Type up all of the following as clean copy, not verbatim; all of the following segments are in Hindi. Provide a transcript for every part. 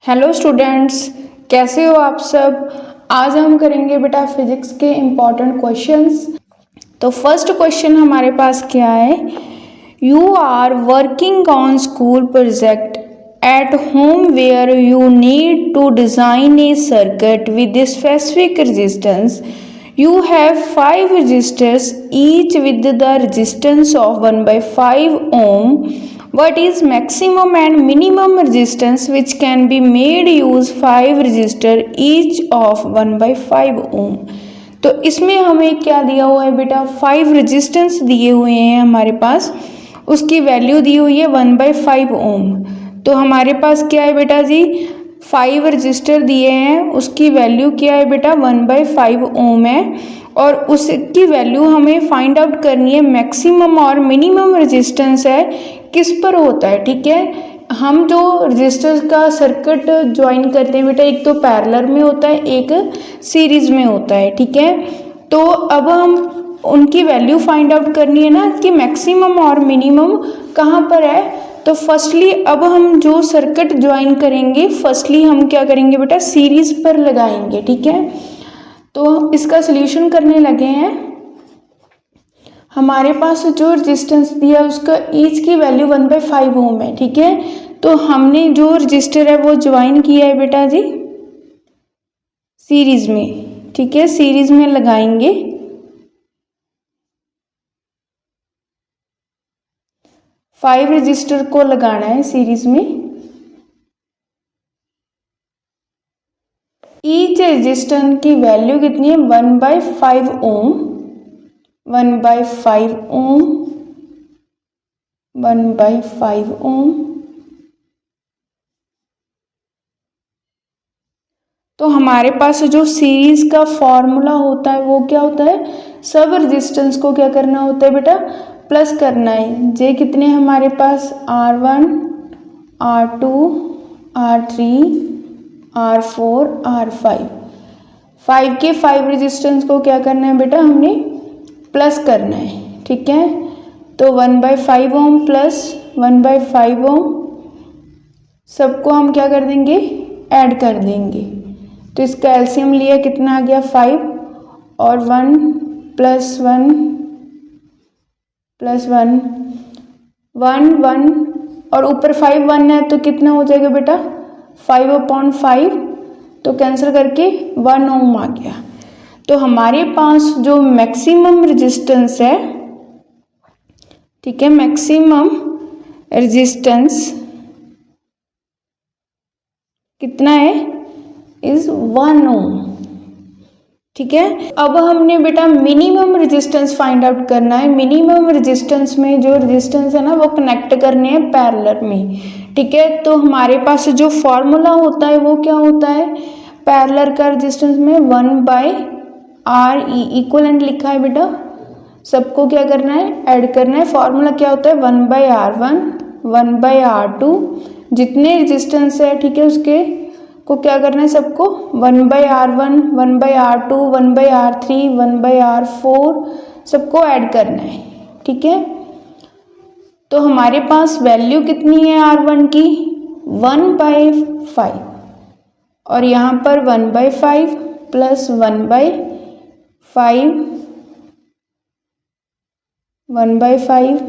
हेलो स्टूडेंट्स, कैसे हो आप सब। आज हम करेंगे बेटा फिजिक्स के इम्पॉर्टेंट क्वेश्चंस। तो फर्स्ट क्वेश्चन हमारे पास क्या है। You are working on school project at home where you need to design a circuit with specific resistance. You have 5 resistors each with the resistance of 1/5 ohm. What is maximum and minimum resistance which can be made use 5 resistor each of 1/5 ohm. तो इसमें हमें क्या दिया हुआ है बेटा, 5 रेजिस्टेंस दिए हुए हैं हमारे पास, उसकी वैल्यू दी हुई है 1/5 ओम. तो हमारे पास क्या है बेटा जी, 5 रजिस्टर दिए हैं, उसकी वैल्यू क्या है बेटा 1/5 ओम है, और उसकी वैल्यू हमें फाइंड आउट करनी है मैक्सिमम और मिनिमम रेजिस्टेंस है किस पर होता है. ठीक है, हम जो रजिस्टर्स का सर्किट ज्वाइन करते हैं बेटा, एक तो पैरेलल में होता है, एक सीरीज में होता है. ठीक है, तो अब हम उनकी वैल्यू फाइंड आउट करनी है ना कि मैक्सिमम और मिनिमम कहाँ पर है. तो फर्स्टली अब हम जो सर्किट ज्वाइन करेंगे, फर्स्टली हम क्या करेंगे बेटा, सीरीज पर लगाएंगे. ठीक है, तो इसका सॉल्यूशन करने लगे हैं. हमारे पास जो रेजिस्टेंस दिया उसका ईच की वैल्यू 1/5 ओम है. ठीक है, तो हमने जो रजिस्टर है वो ज्वाइन किया है बेटा जी सीरीज में. ठीक है, सीरीज में लगाएंगे. 5 रजिस्टर को लगाना है सीरीज में. ईच रजिस्टर की वैल्यू कितनी है 1/5 ओम, 1/5 ओम, 1/5 ओम. तो हमारे पास जो सीरीज का फॉर्मूला होता है वो क्या होता है, सब रेजिस्टेंस को क्या करना होता है बेटा, प्लस करना है. जे कितने हमारे पास R1, R2, R3, R4, R5. 5 के 5 रेजिस्टेंस को क्या करना है बेटा, हमने प्लस करना है. ठीक है, तो 1/5 ओम प्लस 1/5 ओम सबको हम क्या कर देंगे, ऐड कर देंगे. तो इसका एलसीएम लिया, कितना आ गया 5 और 1 प्लस 1 प्लस 1 1 1 और ऊपर 5 1 है तो कितना हो जाएगा बेटा 5/5. तो कैंसिल करके 1 ओम आ गया. तो हमारे पास जो मैक्सिमम रेजिस्टेंस है, ठीक है, मैक्सिमम रेजिस्टेंस कितना है, इज 1 ओम. ठीक है, अब हमने बेटा मिनिमम रेजिस्टेंस फाइंड आउट करना है. मिनिमम रेजिस्टेंस में जो रेजिस्टेंस है ना वो कनेक्ट करने हैं पैरेलल में. ठीक है, तो हमारे पास जो फॉर्मूला होता है वो क्या होता है, पैरेलल का रेजिस्टेंस में 1/RE इक्वलेंट लिखा है बेटा. सबको क्या करना है, ऐड करना है. फॉर्मूला क्या होता है 1/R1, 1/R2, जितने रेजिस्टेंस है ठीक है उसके को क्या करना है, सबको 1/R1, 1/R2, 1/R3, 1/R4 सबको ऐड करना है. ठीक है, तो हमारे पास वैल्यू कितनी है R1 की 1/5 और यहाँ पर 1/5 प्लस 1/5 1/5.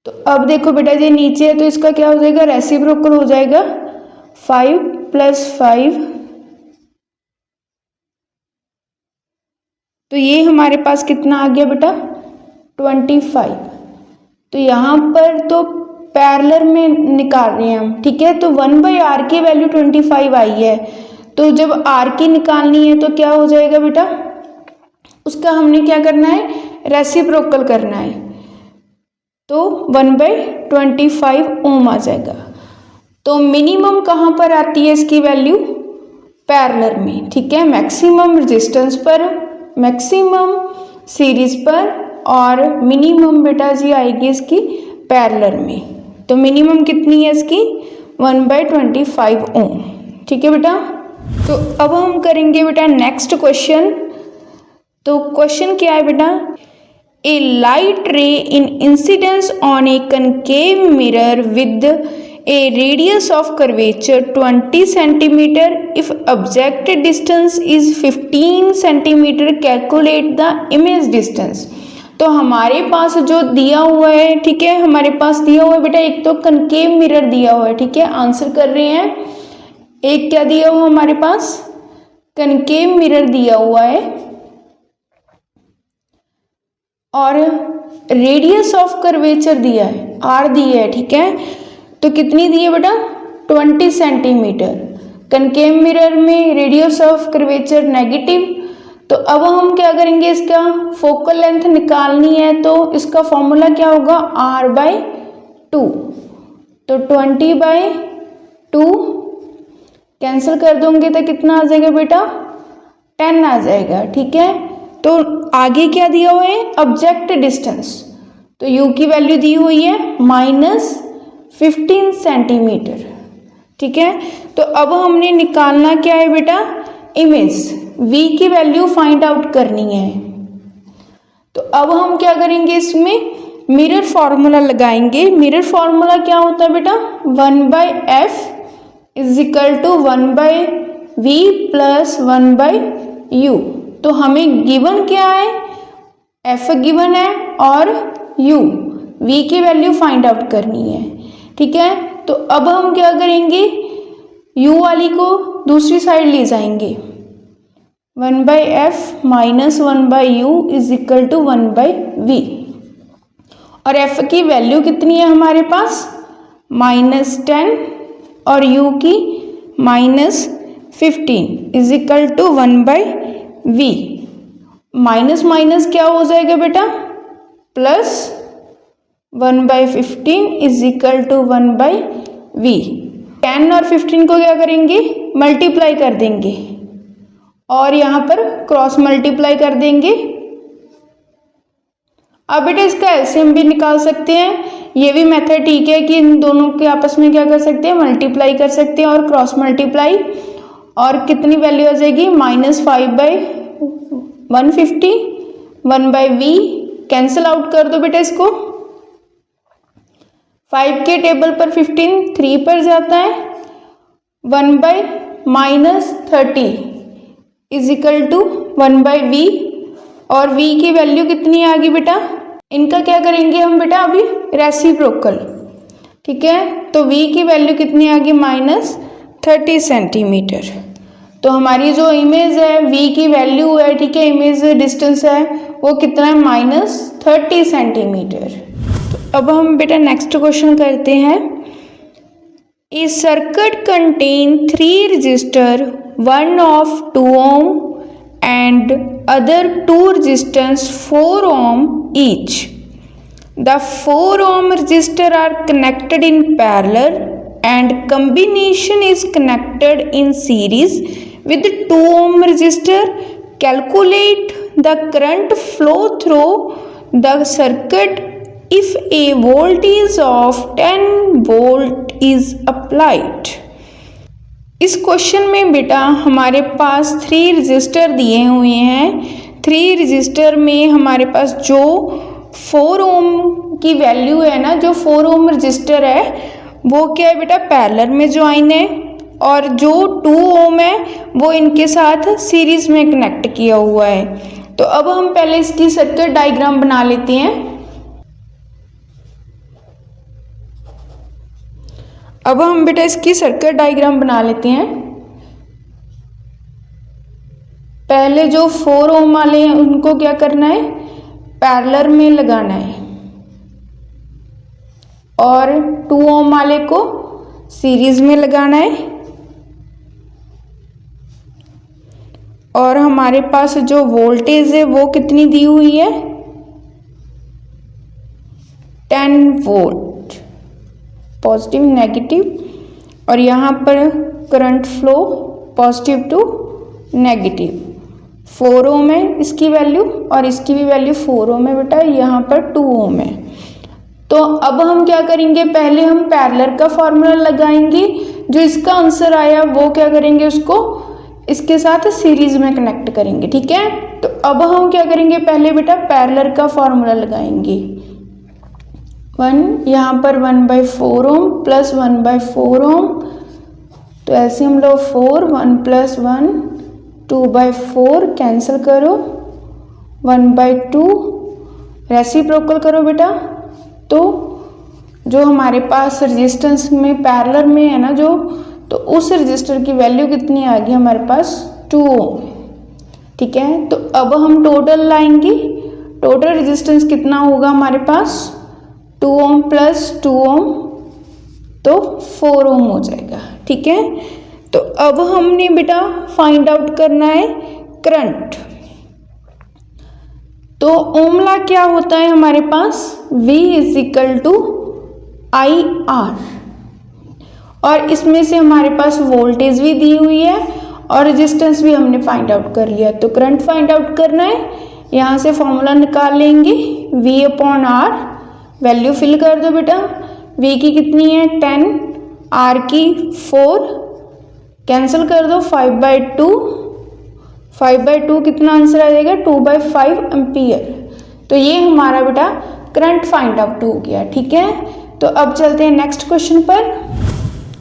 तो अब देखो बेटा ये नीचे है तो इसका क्या हो जाएगा, रेसिप्रोकल हो जाएगा 5 + 5. तो ये हमारे पास कितना आ गया बेटा 25. तो यहाँ पर तो पैरेलल में निकाल रहे हैं हम. ठीक है, तो 1/R की वैल्यू 25 आई है. तो जब R की निकालनी है तो क्या हो जाएगा बेटा, उसका हमने क्या करना है, रेसिप्रोकल करना है. तो 1/25 ओम आ जाएगा. तो मिनिमम कहाँ पर आती है इसकी वैल्यू, पैरेलल में. ठीक है, मैक्सिमम रेजिस्टेंस पर, मैक्सिमम सीरीज पर, और मिनिमम बेटा जी आएगी इसकी पैरेलल में. तो मिनिमम कितनी है इसकी 1/25 ओम. ठीक है बेटा, तो अब हम करेंगे बेटा नेक्स्ट क्वेश्चन. तो क्वेश्चन क्या है बेटा, a light ray in incidence on a concave mirror with a radius of curvature 20 centimeter. If object distance is 15 centimeter, calculate the image distance. तो हमारे पास जो दिया हुआ है, ठीक है, हमारे पास दिया हुआ है बेटा, एक तो कनकेव मिरर दिया हुआ है, ठीक है, आंसर कर रहे हैं। एक क्या दिया हुआ हमारे पास, कनकेव मिरर दिया हुआ है, और रेडियस ऑफ कर्वेचर दिया है, आर दिया है, ठीक है। तो कितनी दी है बेटा, 20 सेंटीमीटर। कनकेव मिरर में रेडियस ऑफ कर्वेचर नेगेटिव। तो अब हम क्या करेंगे, इसका फोकल लेंथ निकालनी है, तो इसका फॉर्मूला क्या होगा, r/2। तो 20/2 कैंसिल कर दोगे तो कितना आ जाएगा बेटा, 10 आ जाएगा, ठीक है। तो आगे क्या दिया हुआ है, ऑब्जेक्ट डिस्टेंस, तो u की वैल्यू दी हुई है -15 सेंटीमीटर, ठीक है। तो अब हमने निकालना क्या है बेटा, इमेज, v की वैल्यू फाइंड आउट करनी है। तो अब हम क्या करेंगे, इसमें मिरर फॉर्मूला लगाएंगे। मिरर फॉर्मूला क्या होता है बेटा, 1/f = 1/v + 1/u। तो हमें गिवन क्या है, f गिवन है और u, v की वैल्यू फाइंड आउट करनी है, ठीक है। तो अब हम क्या करेंगे, u वाली को दूसरी साइड ले जाएंगे, 1/f - 1/u = 1/v, और f की वैल्यू कितनी है हमारे पास, -10, और u की -15 = 1/v। माइनस माइनस क्या हो जाएगा बेटा, +1/15 = 1/v। 10 और 15 को क्या करेंगे, मल्टीप्लाई कर देंगे, और यहाँ पर क्रॉस मल्टीप्लाई कर देंगे। अब बेटा इसका एलसीएम भी निकाल सकते हैं, ये भी मेथड ठीक है कि इन दोनों के आपस में क्या कर सकते हैं, मल्टीप्लाई कर सकते हैं और क्रॉस मल्टीप्लाई, और कितनी वैल्यू आ जाएगी, -5/150, 1/v। कैंसिल आउट कर दो बेटा इसको, 5 के टेबल पर 15 3 पर जाता है, 1/-30 = 1/v, और v की वैल्यू कितनी आ गई बेटा, इनका क्या करेंगे हम बेटा अभी, रेसिप्रोकल, ठीक है। तो v की वैल्यू कितनी आ गई, -30 सेंटीमीटर। तो हमारी जो इमेज है, v की वैल्यू है, ठीक है, इमेज डिस्टेंस है वो कितना है, -30 सेंटीमीटर। तो अब हम बेटा नेक्स्ट क्वेश्चन करते हैं। A circuit contain 3 resistor, one of 2 ohm and other 2 resistance 4 ohm each. The 4 ohm resistor are connected in parallel and combination is connected in series with 2 ohm resistor. Calculate the current flow through the circuit if a voltage of 10 volt is applied. इस क्वेश्चन में बेटा हमारे पास 3 रजिस्टर दिए हुए हैं। 3 रजिस्टर में हमारे पास जो 4 ओम की वैल्यू है ना, जो 4 ओम रजिस्टर है वो क्या है बेटा, पैरेलल में ज्वाइन है, और जो 2 ओम है वो इनके साथ सीरीज में कनेक्ट किया हुआ है। तो अब हम पहले इसकी सर्किट डायग्राम बना लेते हैं। अब हम बेटा इसकी सर्किट डायग्राम बना लेते हैं। पहले जो 4 ओम वाले हैं उनको क्या करना है, पैरेलल में लगाना है, और 2 ओम वाले को सीरीज में लगाना है। और हमारे पास जो वोल्टेज है वो कितनी दी हुई है, 10 वोल्ट, पॉजिटिव नेगेटिव, और यहाँ पर current flow positive to negative. 4 ohm है इसकी वैल्यू, और इसकी भी वैल्यू 4 ओम है बेटा, यहाँ पर 2 ओम है। तो अब हम क्या करेंगे, पहले हम पैरेलल का फॉर्मूला लगाएंगे, जो इसका आंसर आया वो क्या करेंगे, उसको इसके साथ सीरीज में कनेक्ट करेंगे, ठीक है। तो अब हम क्या करेंगे, पहले बेटा पैरेलल का फॉर्मूला लगाएंगे। 1 यहाँ पर 1/4 ओम प्लस 1/4 ओम, तो एलसीएम लो 4, 1 + 1 2/4 कैंसिल करो, 1/2 रेसिप्रोकल करो बेटा। तो जो हमारे पास रेजिस्टेंस में पैरेलल में है ना जो, तो उस रजिस्टर की वैल्यू कितनी आ गई हमारे पास 2 ओम, ठीक है। तो अब हम टोटल लाएंगे, टोटल रेजिस्टेंस कितना होगा हमारे पास 2 ओम प्लस 2 ओम, तो 4 ओम हो जाएगा, ठीक है। तो अब हमने बेटा फाइंड आउट करना है करंट। तो ओम लॉ क्या होता है हमारे पास, V = IR, और इसमें से हमारे पास वोल्टेज भी दी हुई है और रेजिस्टेंस भी हमने फाइंड आउट कर लिया। तो करंट फाइंड आउट करना है, यहाँ से फॉर्मूला निकाल लेंगे V/R, वैल्यू फिल कर दो बेटा। V की कितनी है 10, R की 4, कैंसिल कर दो 5/2, 5/2 कितना आंसर आ जाएगा 2/5 एम्पियर। तो ये हमारा बेटा करंट फाइंड आउट हो गया, ठीक है। तो अब चलते हैं नेक्स्ट क्वेश्चन पर।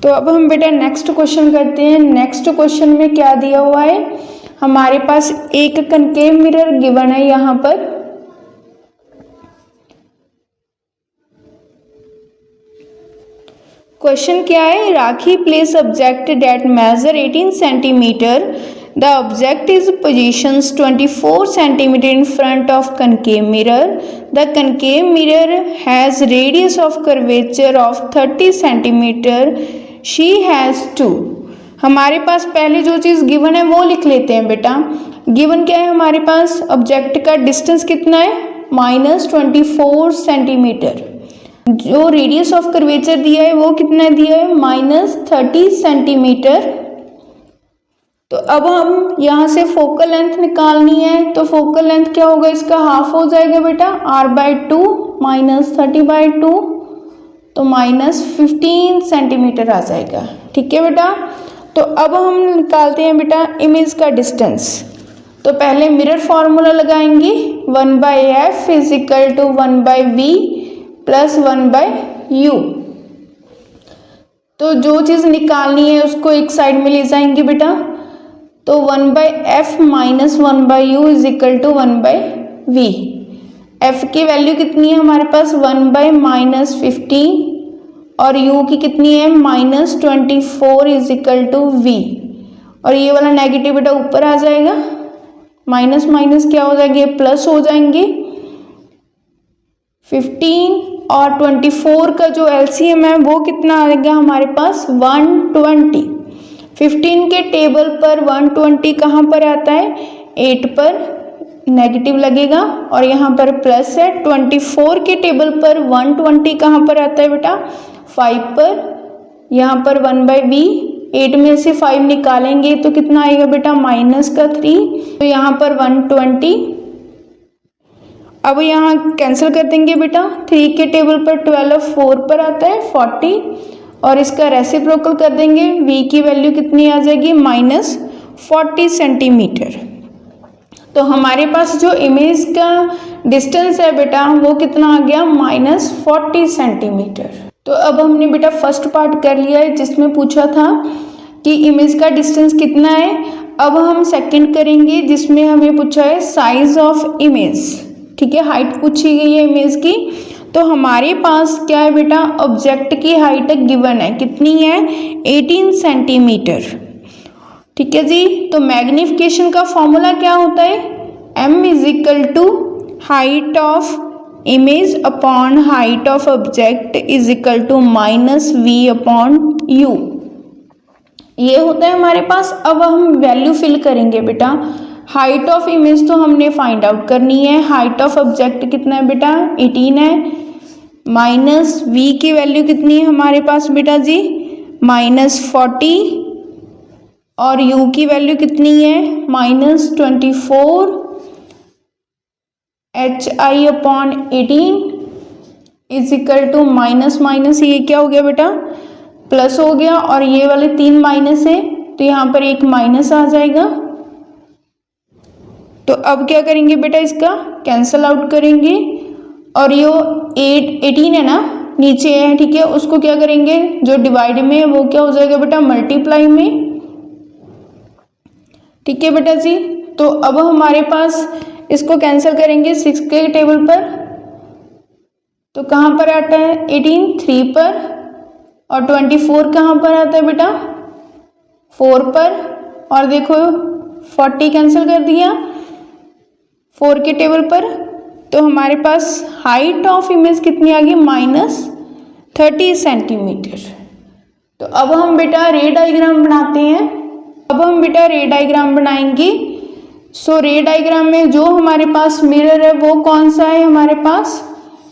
तो अब हम बेटा नेक्स्ट क्वेश्चन करते हैं। नेक्स्ट क्वेश्चन में क्या दिया हुआ है, हमारे पास एक कनकेव मिरर गिवन है यहाँ पर। क्वेश्चन क्या है, Rakhi place object that measure 18 centimetre, the object is positions 24 centimetre in front of concave mirror, the concave mirror has radius of curvature of 30 centimetre, she has 2। हमारे पास पहले जो चीज़ गिवन है वो लिख लेते हैं बेटा। गिवन क्या है हमारे पास, ऑब्जेक्ट का डिस्टेंस कितना है -24 सेंटीमीटर, जो रेडियस ऑफ कर्वेचर दिया है वो कितना दिया है -30 सेंटीमीटर। तो अब हम यहाँ से फोकल लेंथ निकालनी है, तो फोकल लेंथ क्या होगा, इसका हाफ हो जाएगा बेटा R/2 -30/2, तो -15 सेंटीमीटर आ जाएगा, ठीक है बेटा। तो अब हम निकालते हैं बेटा इमेज का डिस्टेंस। तो पहले मिरर फॉर्मूला लगाएंगे, 1/f = 1/v + 1/u। तो जो चीज़ निकालनी है उसको एक साइड में ले जाएंगे बेटा। तो 1/f - 1/u = 1/v। f की वैल्यू कितनी है हमारे पास 1/-15 और u की कितनी है -24 = v, और ये वाला नेगेटिव बेटा ऊपर आ जाएगा, माइनस माइनस क्या हो जाएंगे प्लस हो जाएंगे। 15 और 24 का जो एलसीएम है वो कितना आएगा हमारे पास 120। 15 के टेबल पर 120 कहाँ पर आता है 8 पर, नेगेटिव लगेगा और यहाँ पर प्लस है। 24 के टेबल पर 120 कहाँ पर आता है बेटा 5 पर, यहाँ पर 1/v, 8 में से 5 निकालेंगे तो कितना आएगा बेटा -3, तो यहाँ पर 120। अब यहाँ कैंसिल कर देंगे बेटा, 3 के टेबल पर 12, 4 पर आता है 40 और इसका रेसिप्रोकल कर देंगे, v की वैल्यू कितनी आ जाएगी -40 सेंटीमीटर। तो हमारे पास जो इमेज का डिस्टेंस है बेटा वो कितना आ गया -40 सेंटीमीटर। तो अब हमने बेटा फर्स्ट पार्ट कर लिया है जिसमें पूछा था कि इमेज का डिस्टेंस कितना है। अब हम सेकंड करेंगे जिसमें हमें पूछा है साइज ऑफ इमेज, ठीक है, हाइट पूछी गई है इमेज की। तो हमारे पास क्या है बेटा ऑब्जेक्ट की हाइट गिवन है, कितनी है 18 सेंटीमीटर, ठीक है जी। तो मैग्निफिकेशन का फॉर्मूला क्या होता है, m = height of image upon height of object = -v/u, ये होता है हमारे पास। अब हम वैल्यू फिल करेंगे बेटा। हाइट ऑफ इमेज तो हमने फाइंड आउट करनी है, हाइट ऑफ ऑब्जेक्ट कितना है बेटा 18 है, माइनस v की वैल्यू कितनी है हमारे पास बेटा जी -40 और u की वैल्यू कितनी है -24, hi/18 = माइनस माइनस ये क्या हो गया बेटा प्लस हो गया और ये वाले 3 माइनस है तो यहाँ पर एक माइनस आ जाएगा। तो अब क्या करेंगे बेटा, इसका कैंसल आउट करेंगे और ये 18 है ना, नीचे है, ठीक है, उसको क्या करेंगे, जो डिवाइड में है वो क्या हो जाएगा बेटा, मल्टीप्लाई में। ठीक है बेटा जी। तो अब हमारे पास इसको कैंसिल करेंगे 6 के टेबल पर, तो कहाँ पर आता है 18 3 पर, और 24 कहाँ पर आता है बेटा 4 पर, और देखो 40 कैंसिल कर दिया 4 के टेबल पर। तो हमारे पास हाइट ऑफ इमेज कितनी आ गई, -30 सेंटीमीटर। तो अब हम बेटा रे डायग्राम बनाते हैं। अब हम बेटा रे डायग्राम बनाएंगे। सो रे डायग्राम में जो हमारे पास मिरर है वो कौन सा है, हमारे पास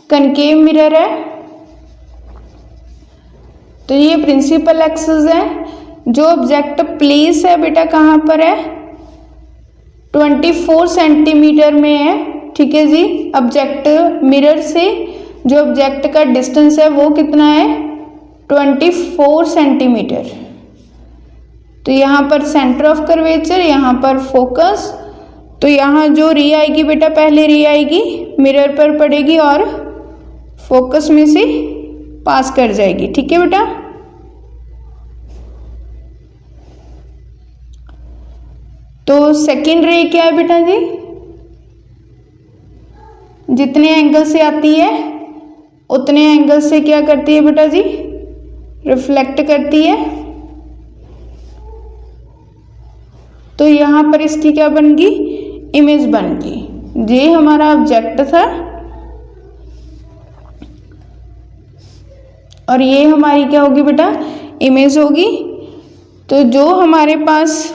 कनकेव मिरर है। तो ये प्रिंसिपल एक्सिस है। जो ऑब्जेक्ट प्लेस है बेटा कहाँ पर है, 24 सेंटीमीटर में है। ठीक है जी। ऑब्जेक्ट मिरर से जो ऑब्जेक्ट का डिस्टेंस है वो कितना है, 24 सेंटीमीटर। तो यहाँ पर सेंटर ऑफ कर्वेचर, यहाँ पर फोकस। तो यहाँ जो रे आएगी बेटा, पहले रे आएगी मिरर पर पड़ेगी और फोकस में से पास कर जाएगी। ठीक है बेटा। तो सेकेंड रे क्या है बेटा जी, जितने एंगल से आती है उतने एंगल से क्या करती है बेटा जी, रिफ्लेक्ट करती है। तो यहाँ पर इसकी क्या बन गई, इमेज बन गई। ये हमारा ऑब्जेक्ट था और ये हमारी क्या होगी बेटा, इमेज होगी। तो जो हमारे पास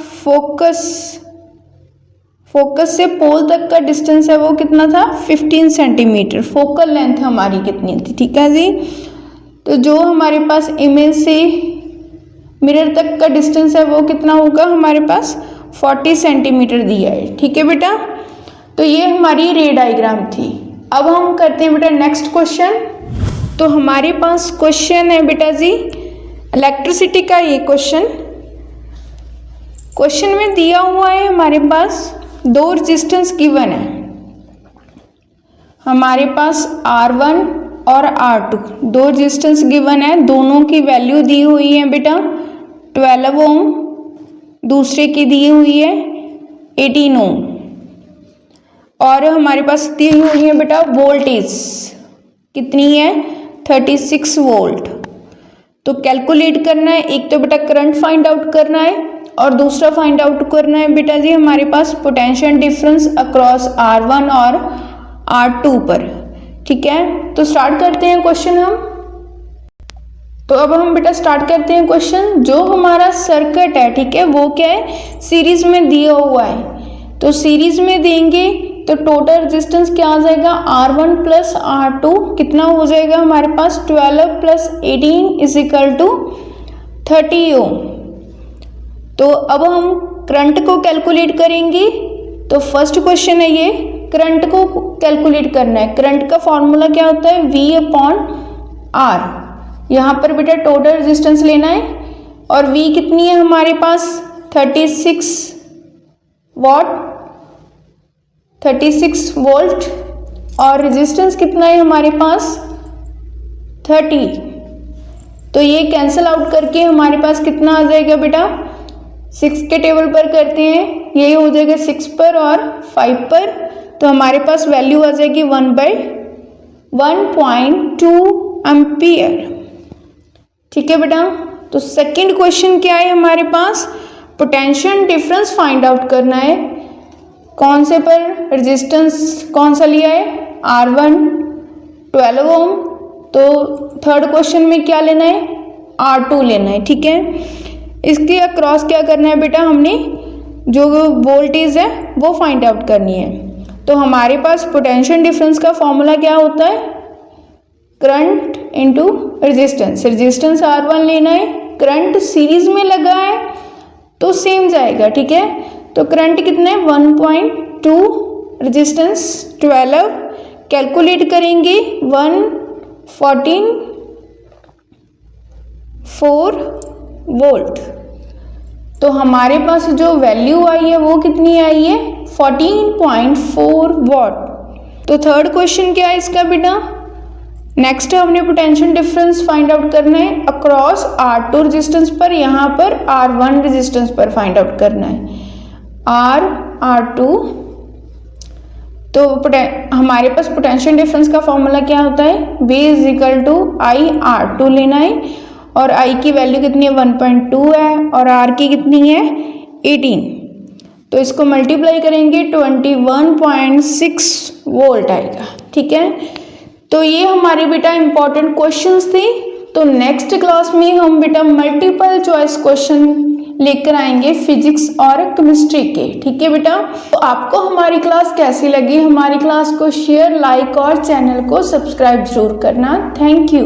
फोकस से पोल तक का डिस्टेंस है वो कितना था, 15 सेंटीमीटर। फोकल लेंथ हमारी कितनी थी, ठीक है जी। तो जो हमारे पास इमेज से मिरर तक का डिस्टेंस है वो कितना होगा, हमारे पास 40 सेंटीमीटर दिया है। ठीक है बेटा। तो ये हमारी रे डायग्राम थी। अब हम करते हैं बेटा नेक्स्ट क्वेश्चन। तो हमारे पास क्वेश्चन है बेटा जी इलेक्ट्रिसिटी का। ये क्वेश्चन में दिया हुआ है हमारे पास दो रेजिस्टेंस गिवन है। हमारे पास R1 और R2 दो रेजिस्टेंस गिवन है। दोनों की वैल्यू दी हुई है बेटा 12 ओम, दूसरे की दी हुई है 18 ओम। और हमारे पास दी हुई है बेटा वोल्टेज कितनी है, 36 वोल्ट। तो कैलकुलेट करना है, एक तो बेटा करंट फाइंड आउट करना है और दूसरा फाइंड आउट करना है बेटा जी हमारे पास पोटेंशियल डिफरेंस अक्रॉस R1 और R2 पर। ठीक है। तो स्टार्ट करते हैं क्वेश्चन हम। तो अब हम बेटा स्टार्ट करते हैं क्वेश्चन। जो हमारा सर्किट है, ठीक है, वो क्या है, सीरीज में दिया हुआ है। तो सीरीज में देंगे तो टोटल रेजिस्टेंस क्या आ जाएगा, R1 प्लस R2 कितना हो जाएगा हमारे पास, 12 प्लस 18 इज इक्वल टू 30 ओम। तो अब हम करंट को कैलकुलेट करेंगे। तो फर्स्ट क्वेश्चन है ये, करंट को कैलकुलेट करना है। करंट का फॉर्मूला क्या होता है, V/R। यहाँ पर बेटा टोटल रेजिस्टेंस लेना है और V कितनी है हमारे पास, 36 वॉट, 36 वोल्ट, और रेजिस्टेंस कितना है हमारे पास 30। तो ये कैंसिल आउट करके हमारे पास कितना आ जाएगा बेटा, 6 के टेबल पर करते हैं, ये हो जाएगा 6 पर और 5 पर। तो हमारे पास वैल्यू आ जाएगी 1/1.2 एम्पियर। ठीक है बेटा। तो सेकंड क्वेश्चन क्या है हमारे पास, पोटेंशियल डिफरेंस फाइंड आउट करना है। कौन से पर रेजिस्टेंस कौन सा लिया है, R1 12 ओम। तो थर्ड क्वेश्चन में क्या लेना है, R2 लेना है। ठीक है। इसके अक्रॉस क्या करना है बेटा, हमने जो वोल्टेज है वो फाइंड आउट करनी है। तो हमारे पास पोटेंशियल डिफरेंस का फॉर्मूला क्या होता है, current into resistance. Resistance R1 लेना है, करंट सीरीज में लगा है तो सेम जाएगा। ठीक है। तो करंट कितना है 1.2, रेजिस्टेंस 12, कैलकुलेट करेंगे 114.4 वोल्ट। तो तो हमारे पास जो वैल्यू आई है वो कितनी आई है 14.4 वॉट। तो थर्ड क्वेश्चन क्या है इसका बेटा, नेक्स्ट हमने पोटेंशियल डिफरेंस फाइंड आउट करना है अक्रॉस R2 रेजिस्टेंस पर, यहाँ पर R1 रेजिस्टेंस पर फाइंड आउट करना है R2। तो हमारे पास पोटेंशियल डिफरेंस का फॉर्मूला क्या होता है, V is equal to IR2 लेना है और I की वैल्यू कितनी है 1.2 है और R की कितनी है 18। तो इसको मल्टीप्लाई करेंगे 21.6 वोल्ट आएगा। ठीक है, तो ये हमारे बेटा इंपॉर्टेंट क्वेश्चंस थे। तो नेक्स्ट क्लास में हम बेटा मल्टीपल चॉइस क्वेश्चन लेकर आएंगे फिजिक्स और केमिस्ट्री के। ठीक है बेटा, तो आपको हमारी क्लास कैसी लगी, हमारी क्लास को शेयर, लाइक और चैनल को सब्सक्राइब जरूर करना। Thank you.